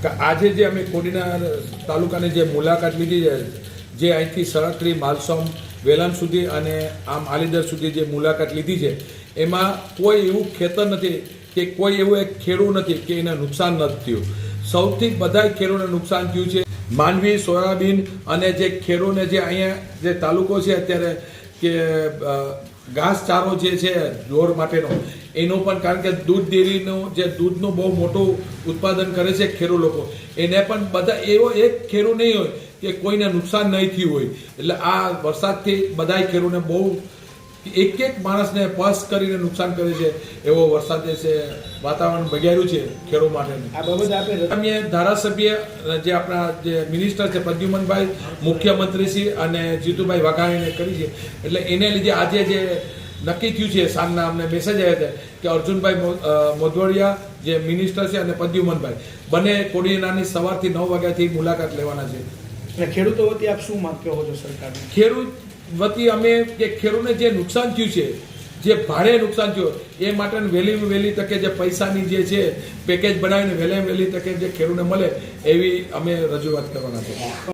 કે આજે જે અમે કોડીનાર તાલુકાની જે મુલાકાત લીધી છે, જે અહીંથી સળત્રી માલસોમ વેલાન સુધી અને આમ આલીદર સુધી જે મુલાકાત લીધી છે, એમાં કોઈ એવું ખેતર નથી કે કોઈ એવું એક ખેડૂત નથી કે એને નુકસાન નથી થયું. સૌથી બધા ખેડૂતોને નુકસાન થયું છે. માંડવી, સોયાબીન અને જે ખેડૂતને જે અહીંયા જે તાલુકો છે અત્યારે કે ઘાસચારો જે છે ઢોર માટેનો, એનો પણ કારણ કે દૂધ ડેરીનું જે દૂધનું બહુ મોટું ઉત્પાદન કરે છે ખેડૂત લોકો, એને પણ બધા એવો એક ખેડૂત નહીં હોય કે કોઈને નુકસાન નહીં થયું હોય. એટલે આ વરસાદથી બધા ખેડૂતને બહુ એક એક માણસને પસ કરીને નુકસાન કરે છે એવો વરસાદ જે છે વાતાવરણ બગાડ્યું છે ખેડૂત માટે. આ બાબતે આપણે ધારાસભ્ય જે આપણા જે મિનિસ્ટર છે પ્રદ્યુમનભાઈ, મુખ્યમંત્રીશ્રી અને જીતુભાઈ વાઘાણીને કરી છે. એટલે એને લીધે આજે જે નક્કી થયું છે, સાંજના અમને મેસેજ આવ્યા હતા કે અર્જુનભાઈ મોઢવાડિયા જે મિનિસ્ટર છે અને પ્રદ્યુમનભાઈ બંને કોડીનારની સવારથી 9 વાગ્યાથી મુલાકાત લેવાના છે. અને ખેડૂતો વતી આપ શું માંગ કહો છો સરકારને? ખેડૂત વતી અમે કે ખેડૂતને જે નુકસાન થયું છે, જે ભારે નુકસાન થયું, એ માટે વહેલી તકે જે પૈસાની જે છે પેકેજ બનાવીને વહેલી તકે જે ખેડૂતને મળે એવી અમે રજૂઆત કરવાના છે.